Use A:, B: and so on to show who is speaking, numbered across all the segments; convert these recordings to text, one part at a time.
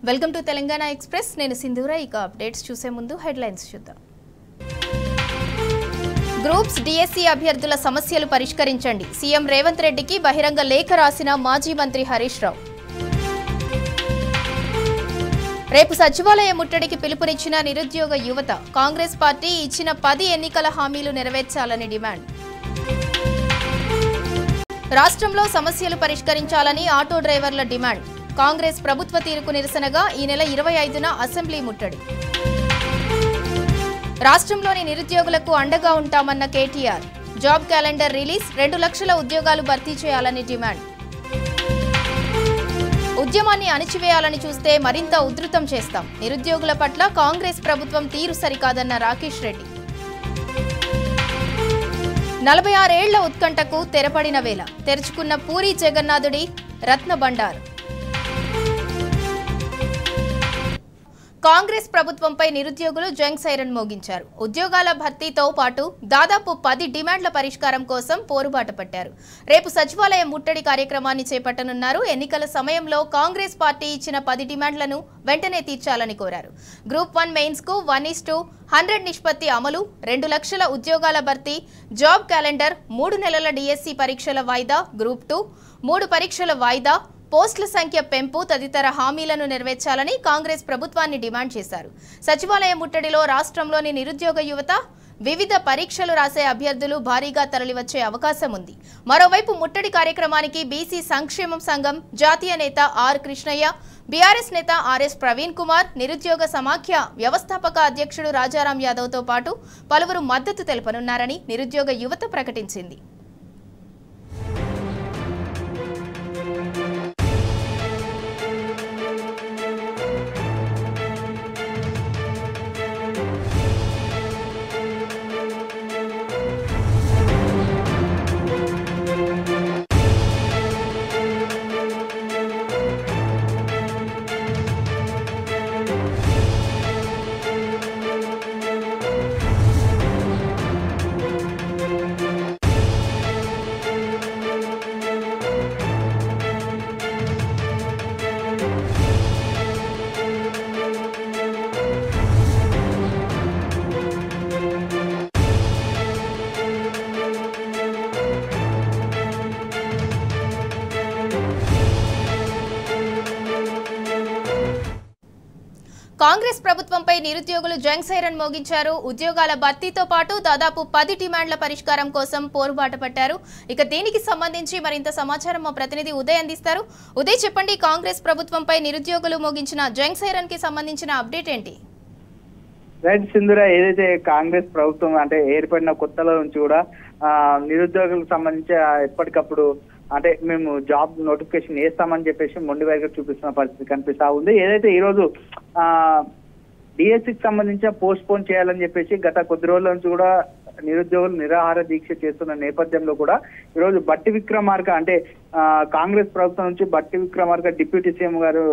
A: Welcome to Telangana express. నేను సింధూర. ఇక అప్డేట్స్ చూసే ముందు హెడ్లైన్స్ చూద్దాం. గ్రూప్స్ డిఎస్సి అభ్యర్థుల సమస్యలు పరిష్కరించండి. సీఎం రేవంత్ రెడ్డికి బహిరంగ లేఖ రాసిన మాజీ మంత్రి హరీష్ రావు. రేపు సచివాలయ ముట్టడికి పిలుపునిచ్చిన నిరుద్యోగ యువత. కాంగ్రెస్ పార్టీ ఇచ్చిన 10 ఎన్నికల హామీలు నెరవేర్చాలని డిమాండ్. రాష్ట్రంలో సమస్యలు పరిష్కరించాలని ఆటో డ్రైవర్ల డిమాండ్. కాంగ్రెస్ ప్రభుత్వ తీరుకు నిరసనగా ఈ నెల 25న అసెంబ్లీ ముట్టడి. రాష్ట్రంలోని నిరుద్యోగులకు అండగా ఉంటామన్న కేటీఆర్. Job calendar release. 2 లక్షల ఉద్యోగాలు భర్తీ చేయాలని డిమాండ్. ఉద్యమాన్ని అణిచివేయాలని చూస్తే మరింత ఉధృతం చేస్తాం. నిరుద్యోగుల పట్ల కాంగ్రెస్ ప్రభుత్వం తీరు సరికాదన్న రాకేష్ రెడ్డి. 46 ఏళ్ల ఉత్కంఠకు తెరపడిన వేళ. తెరుచుకున్న పూరీ జగన్నాథుడి రత్న బండారు. కాంగ్రెస్ ప్రభుత్వంపై నిరుద్యోగులు జంగ్ సైరన్ మోగించారు. ఉద్యోగాల భర్తీతో పాటు దాదాపు 10 డిమాండ్ల పరిష్కారం కోసం పోరుబాట పట్టారు. రేపు సచివాలయం ముట్టడి కార్యక్రమాన్ని చేపట్టనున్నారు. ఎన్నికల సమయంలో కాంగ్రెస్ పార్టీ ఇచ్చిన 10 డిమాండ్లను వెంటనే తీర్చాలని కోరారు. గ్రూప్ 1 మెయిన్స్ కు 1:100 నిష్పత్తి అమలు, 2 లక్షల ఉద్యోగాల భర్తీ, జాబ్ క్యాలెండర్, 3 నెలల డిఎస్సి పరీక్షల వాయిదా, గ్రూప్ 2 3 పరీక్షల వాయిదా, పోస్టుల సంఖ్య పెంపు తదితర హామీలను నెరవేర్చాలని కాంగ్రెస్ ప్రభుత్వాన్ని డిమాండ్ చేశారు. సచివాలయ ముట్టడిలో రాష్ట్రంలోని నిరుద్యోగ యువత, వివిధ పరీక్షలు రాసే అభ్యర్థులు భారీగా తరలివచ్చే అవకాశం ఉంది. మరోవైపు ముట్టడి కార్యక్రమానికి బీసీ సంక్షేమం సంఘం జాతీయ నేత ఆర్ కృష్ణయ్య, బీఆర్ఎస్ నేత ఆర్ఎస్ ప్రవీణ్ కుమార్, నిరుద్యోగ సమాఖ్య వ్యవస్థాపక అధ్యక్షుడు రాజారాం యాదవ్తో పాటు పలువురు మద్దతు తెలుపనున్నారని నిరుద్యోగ యువత ప్రకటించింది. కాంగ్రెస్ ప్రభుత్వంపై నిరుద్యోగులు జంగ్ సైరన్ మోగించారు. ఉద్యోగాల భర్తీతో పాటు దాదాపు 10 డిమాండ్ల పరిష్కారం కోసం పోరుబాట పట్టారు. ఇక దీనికి సంబంధించి మరింత సమాచారం మా ప్రతినిధి ఉదయ్ అందిస్తారు. ఉదయ్, చెప్పండి, కాంగ్రెస్ ప్రభుత్వంపై నిరుద్యోగులు మోగించిన జంగ్ సైరన్ కి సంబంధించిన అప్డేట్ ఏంటి?
B: రైట్ సింధుర, ఏదైతే కాంగ్రెస్ ప్రభుత్వం అంటే ఏర్పడిన కొత్తలో నుంచి కూడా నిరుద్యోగులకు సంబంధించి ఎప్పటికప్పుడు అంటే మేము జాబ్ నోటిఫికేషన్ వేస్తామని చెప్పేసి మొండి వైఖరి చూపిస్తున్న పరిస్థితి కనిపిస్తా ఉంది. ఏదైతే ఈ రోజు డిఎస్సికి సంబంధించి పోస్ట్ పోన్ చేయాలని చెప్పేసి గత కొద్ది రోజుల నుంచి కూడా నిరుద్యోగులు నిరాహార దీక్ష చేస్తున్న నేపథ్యంలో కూడా ఈరోజు బట్టి విక్రమార్క అంటే కాంగ్రెస్ ప్రభుత్వం నుంచి బట్టి విక్రమార్క డిప్యూటీ సీఎం గారు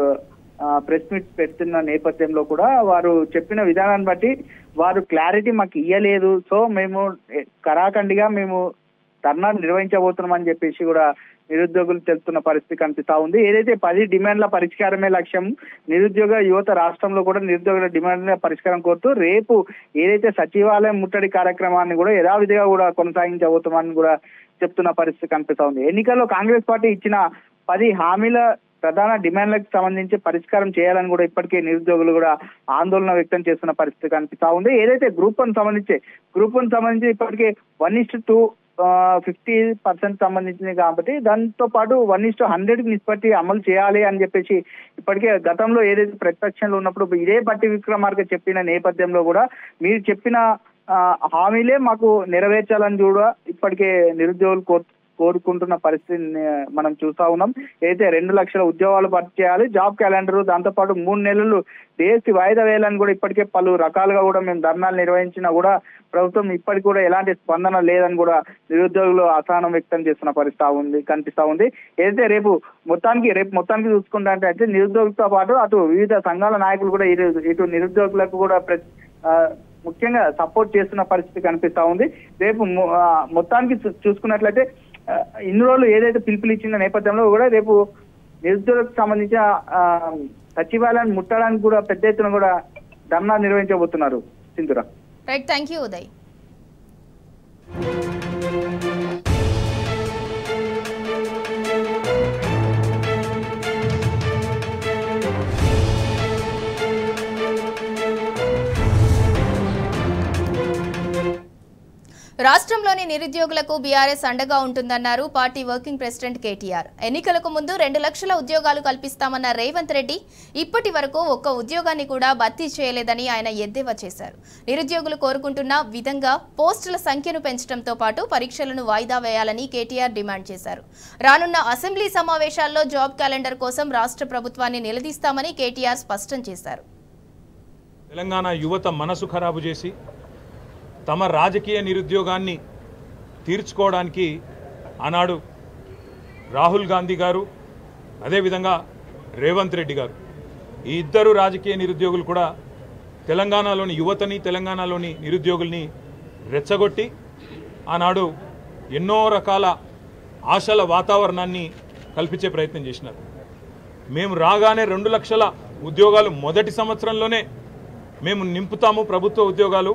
B: ప్రెస్ మీట్ పెడుతున్న నేపథ్యంలో కూడా వారు చెప్పిన విధానాన్ని బట్టి వారు క్లారిటీ మాకు ఇయ్యలేదు, సో మేము కరాఖండిగా మేము ధర్నా నిర్వహించబోతున్నామని చెప్పేసి కూడా నిరుద్యోగులు తెలుపుతున్న పరిస్థితి కనిపిస్తా ఉంది. ఏదైతే 10 డిమాండ్ల పరిష్కారమే లక్ష్యం, నిరుద్యోగ యువత రాష్ట్రంలో కూడా నిరుద్యోగుల డిమాండ్ల పరిష్కారం కోరుతూ రేపు ఏదైతే సచివాలయం ముట్టడి కార్యక్రమాన్ని కూడా యథావిధిగా కూడా కొనసాగించబోతామని కూడా చెప్తున్న పరిస్థితి కనిపిస్తా ఉంది. ఎన్నికల్లో కాంగ్రెస్ పార్టీ ఇచ్చిన 10 హామీల ప్రధాన డిమాండ్లకు సంబంధించి పరిష్కారం చేయాలని కూడా ఇప్పటికే నిరుద్యోగులు కూడా ఆందోళన వ్యక్తం చేస్తున్న పరిస్థితి కనిపిస్తా ఉంది. ఏదైతే గ్రూప్ 1 సంబంధించి ఇప్పటికే 1:2 50% సంబంధించింది కాబట్టి దాంతో పాటు 1:100 నిష్పత్తి అమలు చేయాలి అని చెప్పేసి ఇప్పటికే గతంలో ఏదైతే ప్రతిపక్షంలో ఉన్నప్పుడు ఇదే బట్టి విక్రమార్క చెప్పిన నేపథ్యంలో కూడా మీరు చెప్పిన హామీలే మాకు నెరవేర్చాలని కూడా ఇప్పటికే నిరుద్యోగులు కోరుకుంటున్న పరిస్థితిని మనం చూస్తా ఉన్నాం. అయితే 2 లక్షల ఉద్యోగాలు భర్తీ చేయాలి, జాబ్ క్యాలెండర్, దాంతోపాటు 3 నెలలు డిఎస్సి వాయిదా వేయాలని కూడా ఇప్పటికే పలు రకాలుగా కూడా మేము ధర్నాలు నిర్వహించినా కూడా ప్రభుత్వం ఇప్పటికి కూడా ఎలాంటి స్పందన లేదని కూడా నిరుద్యోగులు అసహనం వ్యక్తం చేస్తున్న పరిస్థితి కనిపిస్తా ఉంది. ఏదైతే రేపు మొత్తానికి చూసుకుంటే అయితే నిరుద్యోగులతో పాటు అటు వివిధ సంఘాల నాయకులు కూడా ఇటు నిరుద్యోగులకు కూడా ముఖ్యంగా సపోర్ట్ చేస్తున్న పరిస్థితి కనిపిస్తా ఉంది. రేపు మొత్తానికి చూసుకున్నట్లయితే ఇన్ని రోజులు ఏదైతే పిలుపులు ఇచ్చిన నేపథ్యంలో కూడా రేపు నిరుద్యోగులకు సంబంధించిన సచివాలయాన్ని ముట్టడానికి కూడా పెద్ద ఎత్తున కూడా ధర్నా నిర్వహించబోతున్నారు. Sindhura.
A: Right, thank you Uday. రాష్ట్రంలోని నిరుద్యోగులకు బీఆర్ఎస్ అండగా ఉంటుందన్నారు పార్టీ వర్కింగ్ ప్రెసిడెంట్ కేటీఆర్. ఎన్నికలకు ముందు 2 లక్షల ఉద్యోగాలు కల్పిస్తామన్న రేవంత్ రెడ్డి ఇప్పటి వరకు ఒక్క ఉద్యోగాన్ని కూడా భర్తీ చేయలేదని ఆయన ఎద్దేవా చేశారు. నిరుద్యోగులు కోరుకుంటున్న విధంగా పోస్టుల సంఖ్యను పెంచడంతో పాటు పరీక్షలను వాయిదా వేయాలని కేటీఆర్ డిమాండ్ చేశారు. రానున్న అసెంబ్లీ సమావేశాల్లో జాబ్ క్యాలెండర్ కోసం రాష్ట్ర ప్రభుత్వాన్ని నిలదీస్తామని కేటీఆర్ స్పష్టం చేశారు.
C: తెలంగాణ యువత మనసు ఖరాబు చేసి తమ రాజకీయ నిరుద్యోగాన్ని తీర్చుకోవడానికి ఆనాడు రాహుల్ గాంధీ గారు అదేవిధంగా రేవంత్ రెడ్డి గారు ఈ ఇద్దరు రాజకీయ నిరుద్యోగులు కూడా తెలంగాణలోని యువతని తెలంగాణలోని నిరుద్యోగుల్ని రెచ్చగొట్టి ఆనాడు ఎన్నో రకాల ఆశల వాతావరణాన్ని కల్పించే ప్రయత్నం చేసినారు. మేము రాగానే 2 లక్షల ఉద్యోగాలు మొదటి సంవత్సరంలోనే మేము నింపుతాము, ప్రభుత్వ ఉద్యోగాలు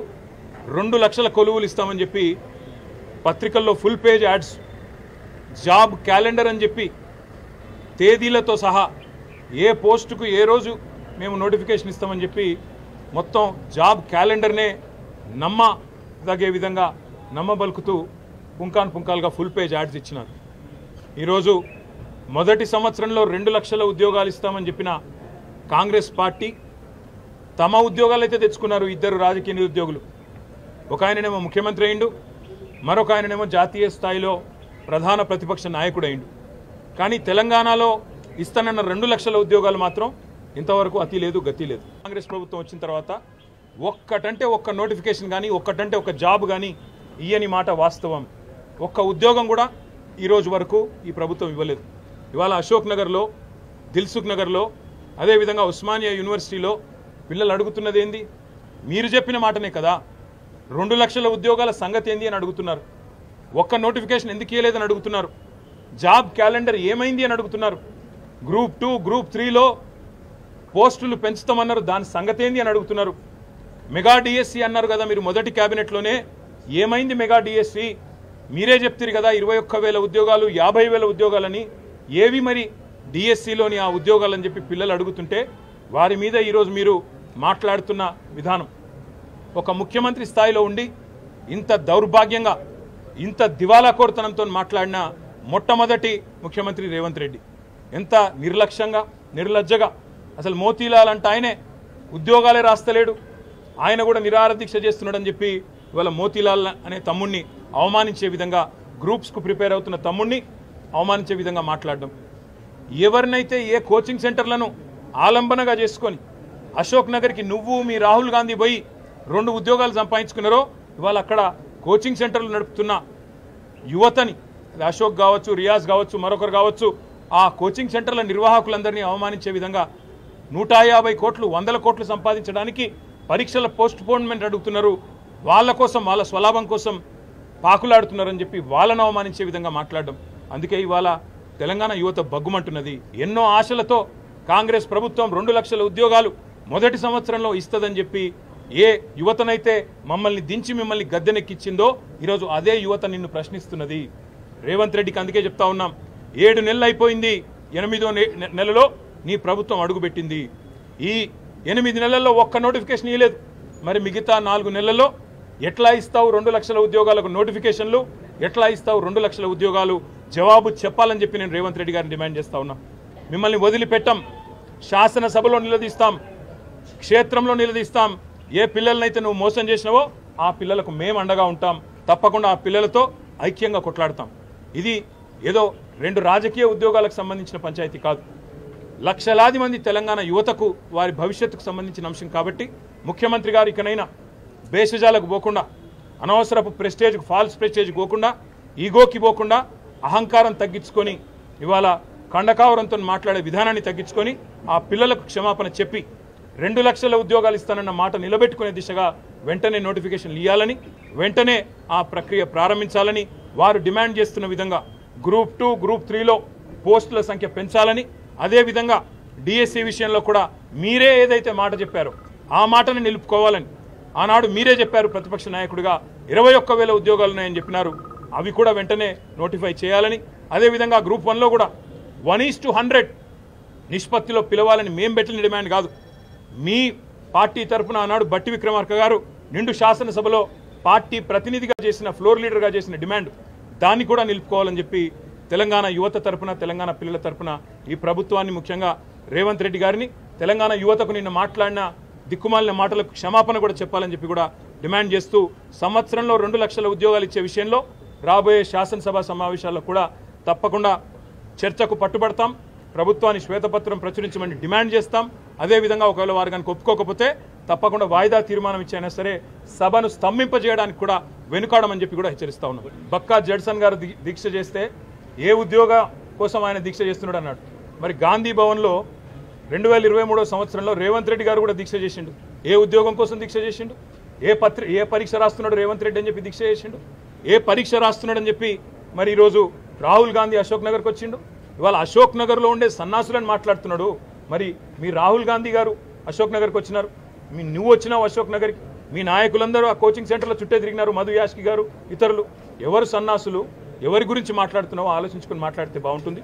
C: 2 లక్షల కొలువులు ఇస్తామని చెప్పి పత్రికల్లో full page ads, job calendar అని చెప్పి తేదీలతో సహా ఏ పోస్టుకు ఏ రోజు మేము నోటిఫికేషన్ ఇస్తామని చెప్పి మొత్తం జాబ్ క్యాలెండర్నే నమ్మదగే విధంగా నమ్మబలుకుతూ పుంకాలుగా ఫుల్ పేజ్ యాడ్స్ ఇచ్చినారు. ఈరోజు మొదటి సంవత్సరంలో 2 లక్షల ఉద్యోగాలు ఇస్తామని చెప్పిన కాంగ్రెస్ పార్టీ తమ ఉద్యోగాలు అయితే తెచ్చుకున్నారు. ఇద్దరు రాజకీయ నిరుద్యోగులు, ఒక ఆయననేమో ముఖ్యమంత్రి అయిండు, మరొక ఆయననేమో జాతీయ స్థాయిలో ప్రధాన ప్రతిపక్ష నాయకుడు అయిండు. కానీ తెలంగాణలో ఇస్తానన్న 2 లక్షల ఉద్యోగాలు మాత్రం ఇంతవరకు అతి లేదు గతి లేదు. కాంగ్రెస్ ప్రభుత్వం వచ్చిన తర్వాత ఒక్కటంటే ఒక్క నోటిఫికేషన్ కానీ ఒక్కటంటే ఒక జాబ్ కానీ ఇయ్యని మాట వాస్తవం. ఒక్క ఉద్యోగం కూడా ఈరోజు వరకు ఈ ప్రభుత్వం ఇవ్వలేదు. ఇవాళ అశోక్ నగర్లో, దిల్సుఖ్ నగర్లో, అదేవిధంగా ఉస్మానియా యూనివర్సిటీలో పిల్లలు అడుగుతున్నది ఏంది? మీరు చెప్పిన మాటనే కదా, 2 లక్షల ఉద్యోగాల సంగతి ఏంది అని అడుగుతున్నారు. ఒక్క నోటిఫికేషన్ ఎందుకు ఇవ్వలేదని అడుగుతున్నారు. జాబ్ క్యాలెండర్ ఏమైంది అని అడుగుతున్నారు. గ్రూప్ 2, గ్రూప్ 3లో పోస్టులు పెంచుతామన్నారు, దాని సంగతి ఏంది అని అడుగుతున్నారు. మెగా డిఎస్సి అన్నారు కదా మీరు మొదటి క్యాబినెట్లోనే, ఏమైంది మెగా డిఎస్సి? మీరే చెప్తారు కదా 21,000 ఉద్యోగాలు, 50,000 ఉద్యోగాలని. ఏవి మరి డిఎస్సిలోని ఆ ఉద్యోగాలని చెప్పి పిల్లలు అడుగుతుంటే వారి మీద ఈరోజు మీరు మాట్లాడుతున్న విధానం, ఒక ముఖ్యమంత్రి స్థాయిలో ఉండి ఇంత దౌర్భాగ్యంగా ఇంత దివాలాకోరుతనంతో మాట్లాడిన మొట్టమొదటి ముఖ్యమంత్రి రేవంత్ రెడ్డి. ఎంత నిర్లక్ష్యంగా నిర్లజ్జగా, అసలు మోతీలాల్ అంటే ఆయనే ఉద్యోగాలే రాస్తలేడు, ఆయన కూడా నిరాహార దీక్ష చేస్తున్నాడని చెప్పి ఇవాళ మోతీలాల్ అనే తమ్ముడిని అవమానించే విధంగా, గ్రూప్స్కు ప్రిపేర్ అవుతున్న తమ్ముడిని అవమానించే విధంగా మాట్లాడడం. ఎవరినైతే ఏ కోచింగ్ సెంటర్లను ఆలంబనగా చేసుకొని అశోక్ నగర్కి నువ్వు మీ రాహుల్ గాంధీ పోయి 2 ఉద్యోగాలు సంపాదించుకున్నారో, ఇవాళ అక్కడ కోచింగ్ సెంటర్లు నడుపుతున్న యువతని, అశోక్ కావచ్చు, రియాజ్ కావచ్చు, మరొకరు కావచ్చు, ఆ కోచింగ్ సెంటర్ల నిర్వాహకులందరినీ అవమానించే విధంగా 150 కోట్లు 100 కోట్లు సంపాదించడానికి పరీక్షల పోస్ట్ పోన్మెంట్ అడుగుతున్నారు. వాళ్ళ కోసం, వాళ్ళ స్వలాభం కోసం పాకులాడుతున్నారని చెప్పి వాళ్ళను అవమానించే విధంగా మాట్లాడడం. అందుకే ఇవాళ తెలంగాణ యువత బగ్గుమంటున్నది. ఎన్నో ఆశలతో కాంగ్రెస్ ప్రభుత్వం 2 లక్షల ఉద్యోగాలు మొదటి సంవత్సరంలో ఇస్తుందని చెప్పి ఏ యువతనైతే మమ్మల్ని దించి మిమ్మల్ని గద్దెనెక్కించిందో ఈరోజు అదే యువత నిన్ను ప్రశ్నిస్తున్నది. రేవంత్ రెడ్డికి అందుకే చెప్తా ఉన్నాం, 7 నెలలు అయిపోయింది, 8వ నెలలో నీ ప్రభుత్వం అడుగుపెట్టింది. ఈ 8 నెలల్లో ఒక్క నోటిఫికేషన్ ఇవ్వలేదు. మరి మిగతా 4 నెలల్లో ఎట్లా ఇస్తావు 2 లక్షల ఉద్యోగాలకు నోటిఫికేషన్లు? ఎట్లా ఇస్తావు 2 లక్షల ఉద్యోగాలు? జవాబు చెప్పాలని చెప్పి నేను రేవంత్ రెడ్డి గారిని డిమాండ్ చేస్తా ఉన్నా. మిమ్మల్ని వదిలిపెట్టాం, శాసనసభలో నిలదీస్తాం, క్షేత్రంలో నిలదీస్తాం. ఏ పిల్లలనైతే నువ్వు మోసం చేసినావో ఆ పిల్లలకు మేము అండగా ఉంటాం. తప్పకుండా ఆ పిల్లలతో ఐక్యంగా కొట్లాడతాం. ఇది ఏదో 2 రాజకీయ ఉద్యోగాలకు సంబంధించిన పంచాయతీ కాదు, లక్షలాది మంది తెలంగాణ యువతకు వారి భవిష్యత్తుకు సంబంధించిన అంశం. కాబట్టి ముఖ్యమంత్రి గారు ఇకనైనా బేషజాలకు పోకుండా, అనవసరపు ప్రెస్టేజ్కు, ఫాల్స్ ప్రెస్టేజ్కి పోకుండా, ఈగోకి పోకుండా అహంకారం తగ్గించుకొని ఇవాళ కండకావరంతో మాట్లాడే విధానాన్ని తగ్గించుకొని ఆ పిల్లలకు క్షమాపణ చెప్పి 2 లక్షల ఉద్యోగాలు ఇస్తానన్న మాట నిలబెట్టుకునే దిశగా వెంటనే నోటిఫికేషన్లు ఇవ్వాలని, వెంటనే ఆ ప్రక్రియ ప్రారంభించాలని, వారు డిమాండ్ చేస్తున్న విధంగా గ్రూప్ 2, గ్రూప్ 3లో పోస్టుల సంఖ్య పెంచాలని, అదేవిధంగా డిఎస్సి విషయంలో కూడా మీరే ఏదైతే మాట చెప్పారో ఆ మాటను నిలుపుకోవాలని ఆనాడు మీరే చెప్పారు ప్రతిపక్ష నాయకుడిగా 21,000 ఉద్యోగాలు ఉన్నాయని చెప్పినారు. అవి కూడా వెంటనే నోటిఫై చేయాలని, అదేవిధంగా గ్రూప్ 1లో కూడా 1:100 నిష్పత్తిలో పిలవాలని మేము పెట్టిన డిమాండ్ కాదు. మీ పార్టీ తరఫున ఆనాడు బట్టి విక్రమార్క గారు నిండు శాసనసభలో పార్టీ ప్రతినిధిగా చేసిన, ఫ్లోర్ లీడర్గా చేసిన డిమాండ్, దాన్ని కూడా నిలుపుకోవాలని చెప్పి తెలంగాణ యువత తరఫున, తెలంగాణ పిల్లల తరఫున ఈ ప్రభుత్వాన్ని, ముఖ్యంగా రేవంత్ రెడ్డి గారిని, తెలంగాణ యువతకు నిన్న మాట్లాడిన దిక్కుమాలిన మాటలకు క్షమాపణ కూడా చెప్పాలని చెప్పి కూడా డిమాండ్ చేస్తూ సంవత్సరంలో 2 లక్షల ఉద్యోగాలు ఇచ్చే విషయంలో రాబోయే శాసనసభ సమావేశాల్లో కూడా తప్పకుండా చర్చకు పట్టుబడతాం. ప్రభుత్వాన్ని శ్వేతపత్రం ప్రచురించమని డిమాండ్ చేస్తాం. అదేవిధంగా ఒకవేళ వారు కనుక ఒప్పుకోకపోతే తప్పకుండా వాయిదా తీర్మానం ఇచ్చైనా సరే సభను స్తంభింపజేయడానికి కూడా వెనుకాడమని చెప్పి కూడా హెచ్చరిస్తా ఉన్నాం. బక్కా జడ్సన్ గారు దీక్ష చేస్తే ఏ ఉద్యోగ కోసం ఆయన దీక్ష చేస్తున్నాడు అన్నాడు. మరి గాంధీ భవన్లో 2023 సంవత్సరంలో రేవంత్ రెడ్డి గారు కూడా దీక్ష చేసిండు. ఏ ఉద్యోగం కోసం దీక్ష చేసిండు? ఏ పరీక్ష రాస్తున్నాడు రేవంత్ రెడ్డి అని చెప్పి దీక్ష చేసిండు? ఏ పరీక్ష రాస్తున్నాడు అని చెప్పి మరి ఈరోజు రాహుల్ గాంధీ అశోక్ నగర్కి వచ్చిండు. ఇవాళ అశోక్ నగర్లో ఉండే సన్నాసులని మాట్లాడుతున్నాడు. మరి మీ రాహుల్ గాంధీ గారు అశోక్ నగర్కి వచ్చినారు, నువ్వు వచ్చినావు అశోక్ నగర్కి, మీ నాయకులందరూ ఆ కోచింగ్ సెంటర్లో చుట్టే తిరిగినారు, మధు యాష్కి గారు ఇతరులు. ఎవరు సన్నాసులు, ఎవరి గురించి మాట్లాడుతున్నావో ఆలోచించుకుని మాట్లాడితే బాగుంటుంది.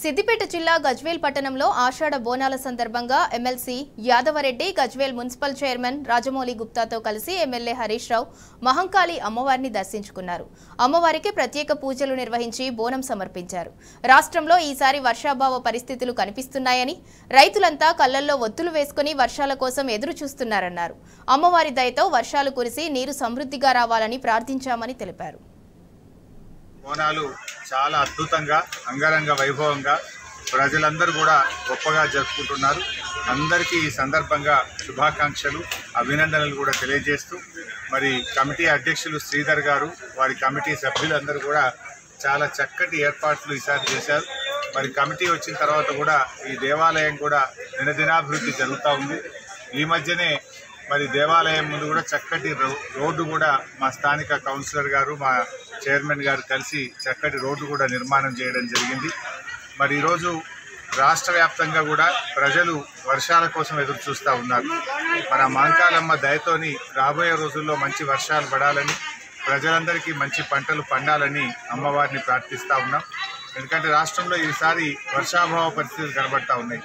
A: సిద్దిపేట జిల్లా గజ్వేల్ పట్టణంలో ఆషాఢ బోనాల సందర్భంగా MLC Yadavareddy, Gajwel municipal chairman Rajamouli గుప్తాతో కలిసి ఎమ్మెల్యే హరీష్ రావు మహంకాళి అమ్మవారిని దర్శించుకున్నారు. అమ్మవారికి ప్రత్యేక పూజలు నిర్వహించి బోనం సమర్పించారు. రాష్ట్రంలో ఈసారి వర్షాభావ పరిస్థితులు కనిపిస్తున్నాయని, రైతులంతా కళ్లల్లో ఒత్తులు వేసుకుని వర్షాల కోసం ఎదురు చూస్తున్నారన్నారు. అమ్మవారి దయతో వర్షాలు కురిసి నీరు సమృద్ధిగా రావాలని ప్రార్థించామని తెలిపారు.
D: బోనాలు చాలా అద్భుతంగా, అంగరంగ వైభవంగా ప్రజలందరూ కూడా గొప్పగా జరుపుకుంటున్నారు. అందరికీ ఈ సందర్భంగా శుభాకాంక్షలు, అభినందనలు కూడా తెలియజేస్తూ మరి కమిటీ అధ్యక్షులు శ్రీధర్ గారు, వారి కమిటీ సభ్యులందరూ కూడా చాలా చక్కటి ఏర్పాట్లు ఈసారి చేశారు. మరి కమిటీ వచ్చిన తర్వాత కూడా ఈ దేవాలయం కూడా దినదినాభివృద్ధి జరుగుతూ ఉంది. ఈ మధ్యనే మరి దేవాలయం ముందు కూడా చక్కటి రోడ్డు కూడా మా స్థానిక కౌన్సిలర్ గారు, మా చైర్మన్ గారు కలిసి చక్కటి రోడ్డు కూడా నిర్మాణం చేయడం జరిగింది. మరి ఈరోజు రాష్ట్ర వ్యాప్తంగా కూడా ప్రజలు వర్షాల కోసం ఎదురు చూస్తూ ఉన్నారు. మన మహంకాళమ్మ దయతోని రాబోయే రోజుల్లో మంచి వర్షాలు పడాలని, ప్రజలందరికీ మంచి పంటలు పండాలని అమ్మవారిని ప్రార్థిస్తూ ఉన్నాం. ఎందుకంటే రాష్ట్రంలో ఈసారి వర్షాభావ పరిస్థితులు కనబడతా ఉన్నాయి.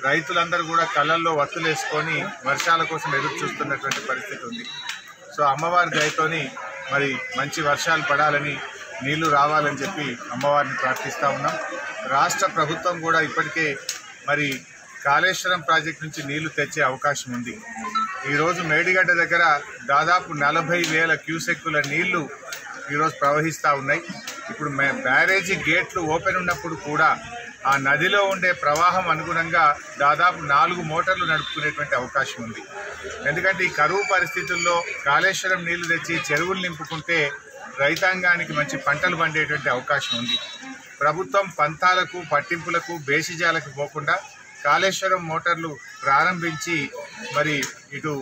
D: రైతులందరూ కూడా కళ్ళల్లో వత్తులేసుకొని వర్షాల కోసం ఎదురు చూస్తున్నటువంటి పరిస్థితి ఉంది. సో అమ్మవారి దయతోని మరి మంచి వర్షాలు పడాలని, నీళ్లు రావాలని చెప్పి అమ్మవారిని ప్రార్థిస్తూ ఉన్నాం. రాష్ట్ర ప్రభుత్వం కూడా ఇప్పటికే మరి కాళేశ్వరం ప్రాజెక్టు నుంచి నీళ్లు తెచ్చే అవకాశం ఉంది. ఈరోజు మేడిగడ్డ దగ్గర దాదాపు 40,000 క్యూసెక్కుల నీళ్లు ఈరోజు ప్రవహిస్తూ ఉన్నాయి. ఇప్పుడు బ్యారేజీ గేట్లు ఓపెన్ ఉన్నప్పుడు కూడా ఆ నదిలో ఉండే ప్రవాహం అనుగుణంగా దాదాపు 4 మోటార్లు నడుపుకునేటువంటి అవకాశం ఉంది. ఎందుకంటే ఈ కరువు పరిస్థితుల్లో కాళేశ్వరం నీళ్లు తెచ్చి చెరువులు నింపుకుంటే రైతాంగానికి మంచి పంటలు పండేటువంటి అవకాశం ఉంది. ప్రభుత్వం పంతాలకు, పట్టింపులకు, బేసిజాలకు పోకుండా కాళేశ్వరం మోటార్లు ప్రారంభించి మరి ఇటు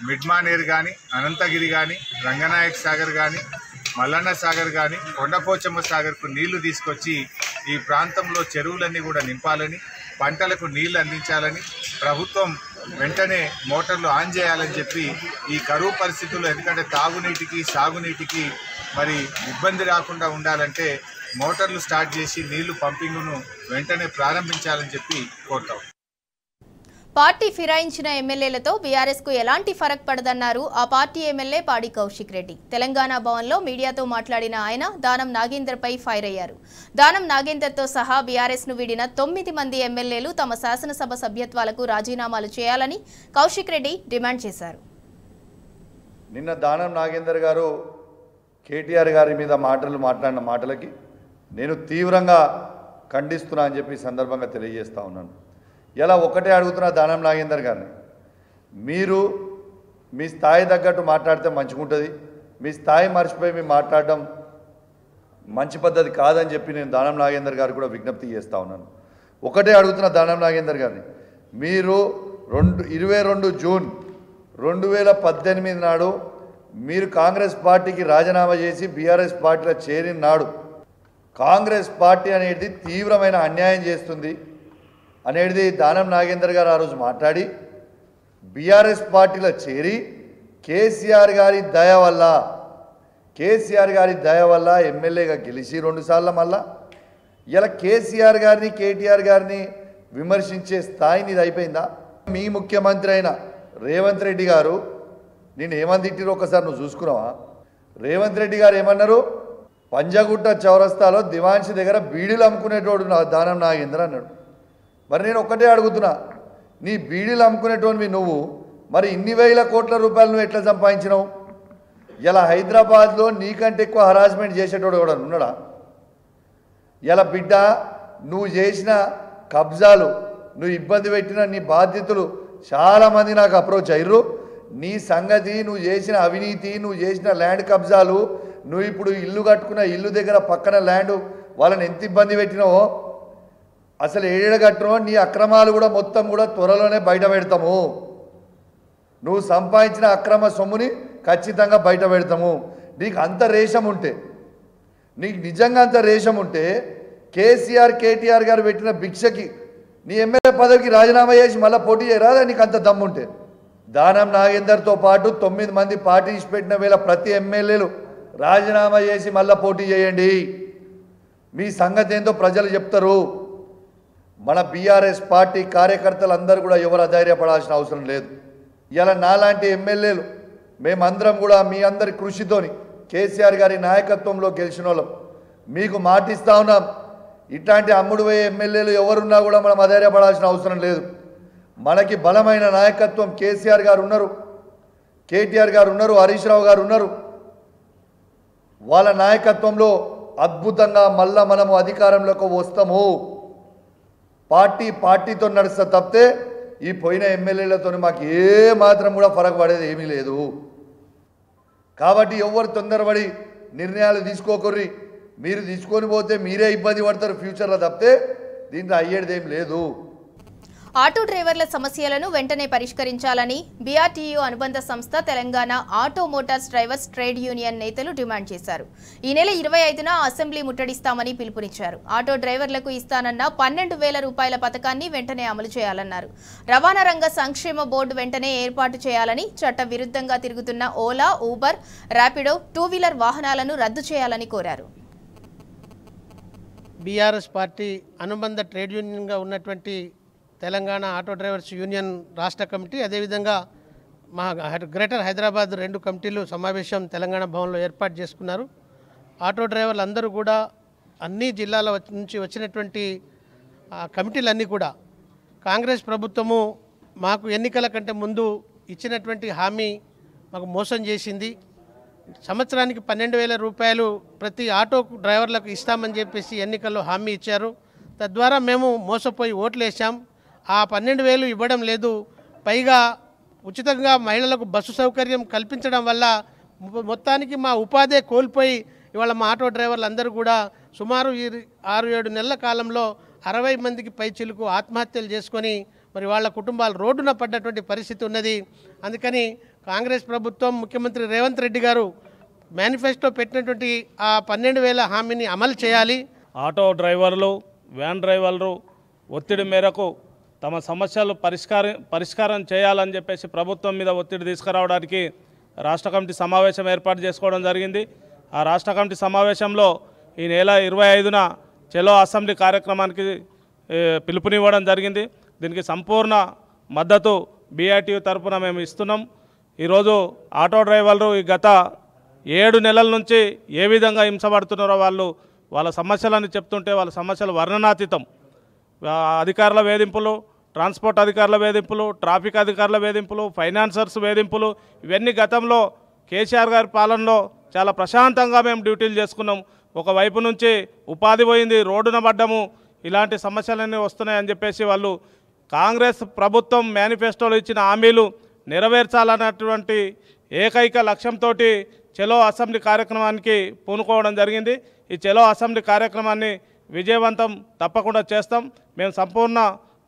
D: మిడ్మానేర్ కానీ, అనంతగిరి కానీ, రంగనాయక్ సాగర్ కానీ, మల్లన్న సాగర్ కానీ, కొండపోచమ్మ సాగర్కు నీళ్లు తీసుకొచ్చి ఈ ప్రాంతంలో చెరువులన్నీ కూడా నింపాలని, పంటలకు నీళ్లు అందించాలని ప్రభుత్వం వెంటనే మోటార్లు ఆన్ చేయాలని చెప్పి ఈ కరువు పరిస్థితుల్లో, ఎందుకంటే తాగునీటికి, సాగునీటికి మరి ఇబ్బంది రాకుండా ఉండాలంటే మోటార్లు స్టార్ట్ చేసి నీళ్లు పంపింగ్ను వెంటనే ప్రారంభించాలని చెప్పి కోరుతాం.
A: పార్టీ ఫిరాయించిన ఎమ్మెల్యేలతో బీఆర్ఎస్ కు ఎలాంటి ఫరక్ పడదన్నారు ఆ పార్టీ ఎమ్మెల్యే పాడి కౌశిక్ రెడ్డి. తెలంగాణ భవన్లో మీడియాతో మాట్లాడిన ఆయన దానం నాగేందర్ పై ఫైర్ అయ్యారు. దానం నాగేందర్ తో సహా బీఆర్ఎస్ ను వీడిన 9 మంది ఎమ్మెల్యేలు తమ శాసనసభ సభ్యత్వాలకు రాజీనామాలు చేయాలని కౌశిక్ రెడ్డి డిమాండ్ చేశారు.
E: నిన్న దానం నాగేందర్ గారు కేటీఆర్ గారి మీద మాట్లాడిన మాటలకి నేను తీవ్రంగా ఖండిస్తున్నా అని చెప్పి సందర్భంగా తెలియజేస్తా ఉన్నాను. ఇలా ఒకటే అడుగుతున్నా దానం నాగేందర్ గారిని, మీరు మీ స్థాయి తగ్గట్టు మాట్లాడితే మంచిగుంటుంది, మీ స్థాయి మర్చిపోయి మీరు మాట్లాడడం మంచి పద్ధతి కాదని చెప్పి నేను దానం నాగేందర్ గారు కూడా విజ్ఞప్తి చేస్తూ ఉన్నాను. ఒకటే అడుగుతున్న దానం నాగేందర్ గారిని, మీరు 22 జూన్ 2018 నాడు మీరు కాంగ్రెస్ పార్టీకి రాజీనామా చేసి బీఆర్ఎస్ పార్టీలో చేరిన నాడు కాంగ్రెస్ పార్టీ అనేది తీవ్రమైన అన్యాయం చేస్తుంది, అనేది దానం నాగేందర్ గారు ఆ రోజు మాట్లాడి బీఆర్ఎస్ పార్టీలో చేరి కేసీఆర్ గారి దయ వల్ల ఎమ్మెల్యేగా గెలిచి 2 సార్లు మళ్ళా ఇలా కేసీఆర్ గారిని కేటీఆర్ గారిని విమర్శించే స్థాయి నీది అయిపోయిందా? మీ ముఖ్యమంత్రి అయిన రేవంత్ రెడ్డి గారు నేను ఏమని తిట్టిరో ఒకసారి నువ్వు చూసుకున్నావా? రేవంత్ రెడ్డి గారు ఏమన్నారు? పంజగుట్ట చౌరస్తాలో దివాన్షి దగ్గర బీడీలు అమ్ముకునేటోడు దానం నాగేంద్ర అన్నాడు. మరి నేను ఒక్కటే అడుగుతున్నా, నీ బీడీలు అమ్ముకునేటోనివి నువ్వు మరి ఇన్ని వేల కోట్ల రూపాయలు నువ్వు ఎట్లా సంపాదించినావు? ఇలా హైదరాబాద్లో నీకంటే ఎక్కువ హరాస్మెంట్ చేసేటోడు కూడా ఉన్నాడా? ఇలా బిడ్డ నువ్వు చేసిన కబ్జాలు, నువ్వు ఇబ్బంది పెట్టిన నీ బాధ్యతలు చాలామంది నాకు అప్రోచ్ అయ్యారు. నీ సంగతి, నువ్వు చేసిన అవినీతి, నువ్వు చేసిన ల్యాండ్ కబ్జాలు, నువ్వు ఇప్పుడు ఇల్లు కట్టుకున్న ఇల్లు దగ్గర పక్కన ల్యాండ్ వాళ్ళని ఎంత ఇబ్బంది పెట్టినావో, అసలు ఏడ కట్టినో నీ అక్రమాలు కూడా మొత్తం కూడా త్వరలోనే బయట పెడతాము. నువ్వు సంపాదించిన అక్రమ సొమ్ముని ఖచ్చితంగా బయట పెడతాము. నీకు అంత రేషం ఉంటే, నీకు నిజంగా అంత రేషం ఉంటే కేసీఆర్ కేటీఆర్ గారు పెట్టిన భిక్షకి నీ ఎమ్మెల్యే పదవికి రాజీనామా చేసి మళ్ళీ పోటీ చేయరాదా? నీకు అంత దమ్ముంటే దానం నాగేందర్తో పాటు 9 మంది పార్టీ పెట్టిన వేళ ప్రతి ఎమ్మెల్యేలు రాజీనామా చేసి మళ్ళీ పోటీ చేయండి. మీ సంగతి ఏందో ప్రజలు చెప్తారు. మన బీఆర్ఎస్ పార్టీ కార్యకర్తలు అందరూ కూడా ఎవరు అధైర్యపడాల్సిన అవసరం లేదు. ఇలా నాలాంటి ఎమ్మెల్యేలు మేమందరం కూడా మీ అందరి కృషితోని కేసీఆర్ గారి నాయకత్వంలో గెలిచిన వాళ్ళం. మీకు మాటిస్తా ఉన్నాం, ఇట్లాంటి అమ్ముడు పోయే ఎమ్మెల్యేలు ఎవరున్నా కూడా మనం అధైర్యపడాల్సిన అవసరం లేదు. మనకి బలమైన నాయకత్వం కేసీఆర్ గారు ఉన్నారు, కేటీఆర్ గారు ఉన్నారు, హరీష్ రావు గారు ఉన్నారు. వాళ్ళ నాయకత్వంలో అద్భుతంగా మళ్ళా మనము అధికారంలోకి వస్తాము. పార్టీతో నడుస్తా తప్పితే ఈ పోయిన ఎమ్మెల్యేలతో మాకు ఏ మాత్రం కూడా ఫరక్ పడేది ఏమీ లేదు. కాబట్టి ఎవరు తొందరపడి నిర్ణయాలు తీసుకోకర్రి. మీరు తీసుకొని పోతే మీరే ఇబ్బంది పడతారు ఫ్యూచర్లో తప్పితే దీంట్లో అయ్యేదేం లేదు.
A: ఆటో డ్రైవర్ల సమస్యలను వెంటనే పరిష్కరించాలని బీఆర్టీయూ అనుబంధ సంస్థ Telangana auto Motors drivers trade union నేతలు డిమాండ్ చేశారు. ఈ నెల 25న అసెంబ్లీ ముట్టడిస్తామని పిలుపునిచ్చారు. ఆటో డ్రైవర్లకు ఇస్తానన్న 12,000 రూపాయల పథకాన్ని వెంటనే అమలు చేయాలన్నారు. రవాణా రంగ సంక్షేమ బోర్డు వెంటనే ఏర్పాటు చేయాలని, చట్ట విరుద్ధంగా తిరుగుతున్న ఓలా, ఊబర్, ర్యాపిడో, 2-వీలర్ వాహనాలను రద్దు చేయాలని కోరారు.
F: బీఆర్ఎస్ పార్టీ అనుబంధ ట్రేడ్ యూనియన్గా ఉన్నటువంటి తెలంగాణ ఆటో డ్రైవర్స్ యూనియన్ రాష్ట్ర కమిటీ, అదేవిధంగా మా గ్రేటర్ హైదరాబాద్ 2 కమిటీలు సమావేశం తెలంగాణ భవన్లో ఏర్పాటు చేసుకున్నారు. ఆటో డ్రైవర్లు అందరూ కూడా అన్ని జిల్లాల నుంచి వచ్చినటువంటి కమిటీలన్నీ కూడా కాంగ్రెస్ ప్రభుత్వము మాకు ఎన్నికల కంటే ముందు ఇచ్చినటువంటి హామీ మాకు మోసం చేసింది. సంవత్సరానికి 12,000 రూపాయలు ప్రతి ఆటో డ్రైవర్లకు ఇస్తామని చెప్పేసి ఎన్నికల్లో హామీ ఇచ్చారు. తద్వారా మేము మోసపోయి ఓట్లు వేసాం. ఆ 12,000 ఇవ్వడం లేదు. పైగా ఉచితంగా మహిళలకు బస్సు సౌకర్యం కల్పించడం వల్ల మొత్తానికి మా ఉపాధి కోల్పోయి ఇవాళ మా ఆటో డ్రైవర్లు అందరూ కూడా సుమారు 6-7 నెలల కాలంలో 60 మందికి పైచిలుకు ఆత్మహత్యలు చేసుకొని మరి వాళ్ళ కుటుంబాలు రోడ్డున పడ్డటువంటి పరిస్థితి ఉన్నది. అందుకని కాంగ్రెస్ ప్రభుత్వం, ముఖ్యమంత్రి రేవంత్ రెడ్డి గారు మేనిఫెస్టో పెట్టినటువంటి ఆ 12,000 హామీని అమలు చేయాలి.
G: ఆటో డ్రైవర్లు, వ్యాన్ డ్రైవర్లు ఒత్తిడి మేరకు తమ సమస్యలు పరిష్కారం చేయాలని చెప్పేసి ప్రభుత్వం మీద ఒత్తిడి తీసుకురావడానికి రాష్ట్ర కమిటీ సమావేశం ఏర్పాటు చేసుకోవడం జరిగింది. ఆ రాష్ట్ర కమిటీ సమావేశంలో ఈ నెల 25న చలో అసెంబ్లీ కార్యక్రమానికి పిలుపునివ్వడం జరిగింది. దీనికి సంపూర్ణ మద్దతు బీఆర్టీయూ తరఫున మేము ఇస్తున్నాం. ఈరోజు ఆటో డ్రైవర్లు ఈ గత 7 నెలల నుంచి ఏ విధంగా హింసపడుతున్నారో వాళ్ళ సమస్యలను చెప్తుంటే వాళ్ళ సమస్యలు వర్ణనాతీతం. అధికారుల వేధింపులు, ట్రాన్స్పోర్ట్ అధికారుల వేధింపులు, ట్రాఫిక్ అధికారుల వేధింపులు, ఫైనాన్సర్స్ వేధింపులు, ఇవన్నీ గతంలో కేసీఆర్ గారి పాలనలో చాలా ప్రశాంతంగా మేము డ్యూటీలు చేసుకున్నాం. ఒకవైపు నుంచి ఉపాధి పోయింది, రోడ్డున పడ్డము, ఇలాంటి సమస్యలన్నీ వస్తున్నాయని చెప్పేసి వాళ్ళు కాంగ్రెస్ ప్రభుత్వం మేనిఫెస్టోలో ఇచ్చిన హామీలు నెరవేర్చాలన్నటువంటి ఏకైక లక్ష్యంతో చలో అసెంబ్లీ కార్యక్రమానికి పూనుకోవడం జరిగింది. ఈ చలో అసెంబ్లీ కార్యక్రమాన్ని విజయవంతం తప్పకుండా చేస్తాం. మేము సంపూర్ణ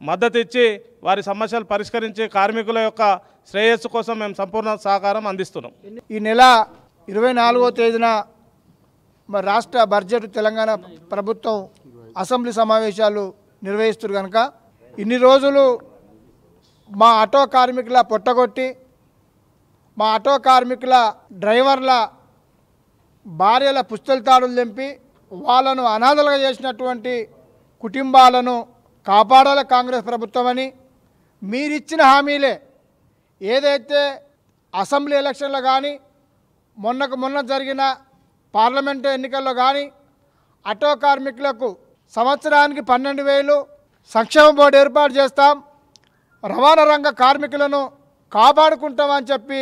G: మద్దతు ఇచ్చి వారి సమస్యలు పరిష్కరించి కార్మికుల యొక్క శ్రేయస్సు కోసం మేము సంపూర్ణ సహకారం అందిస్తున్నాం.
H: ఈ నెల 24వ తేదీన మరి రాష్ట్ర బడ్జెట్ తెలంగాణ ప్రభుత్వం అసెంబ్లీ సమావేశాలు నిర్వహిస్తారు కనుక ఇన్ని రోజులు మా ఆటో కార్మికుల పొట్టగొట్టి మా ఆటో కార్మికుల డ్రైవర్ల భార్యల పుస్తల తాడులు తెంపి వాళ్ళను అనాథలుగా చేసినటువంటి కుటుంబాలను కాపాడాలి కాంగ్రెస్ ప్రభుత్వమని మీరిచ్చిన హామీలే ఏదైతే అసెంబ్లీ ఎలక్షన్లో కానీ మొన్న జరిగిన పార్లమెంటు ఎన్నికల్లో కానీ ఆటో కార్మికులకు సంవత్సరానికి 12,000 సంక్షేమ బోర్డు ఏర్పాటు చేస్తాం, రవాణా రంగ కార్మికులను కాపాడుకుంటామని చెప్పి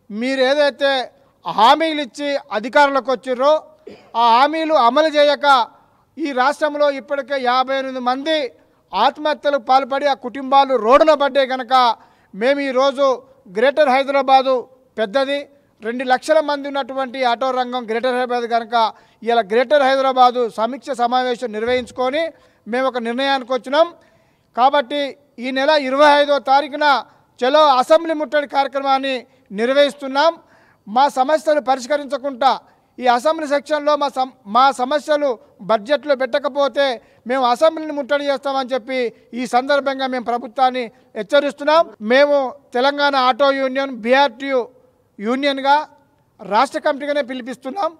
H: మీరు ఏదైతే హామీలు ఇచ్చి అధికారంలోకి వచ్చిర్రో ఆ హామీలు అమలు చేయక ఈ రాష్ట్రంలో ఇప్పటికే 58 మంది ఆత్మహత్యలకు పాల్పడి ఆ కుటుంబాలు రోడ్డున పడ్డాయి కనుక మేము ఈరోజు గ్రేటర్ హైదరాబాదు పెద్దది 2 లక్షల మంది ఉన్నటువంటి ఆటో రంగం గ్రేటర్ హైదరాబాద్ కనుక ఇలా గ్రేటర్ హైదరాబాదు సమీక్ష సమావేశం నిర్వహించుకొని మేము ఒక నిర్ణయానికి వచ్చినాం. కాబట్టి ఈ నెల 25వ తారీఖున చలో అసెంబ్లీ ముట్టడి కార్యక్రమాన్ని నిర్వహిస్తున్నాం. మా సమస్యలు పరిష్కరించకుండా ఈ అసెంబ్లీ సెక్షన్లో మా సమస్యలు బడ్జెట్లో పెట్టకపోతే మేము అసెంబ్లీని ముట్టడి చేస్తామని చెప్పి ఈ సందర్భంగా మేము ప్రభుత్వాన్ని హెచ్చరిస్తున్నాం. మేము తెలంగాణ ఆటో యూనియన్ BRTU యూనియన్గా రాష్ట్ర కమిటీగానే పిలిపిస్తున్నాం.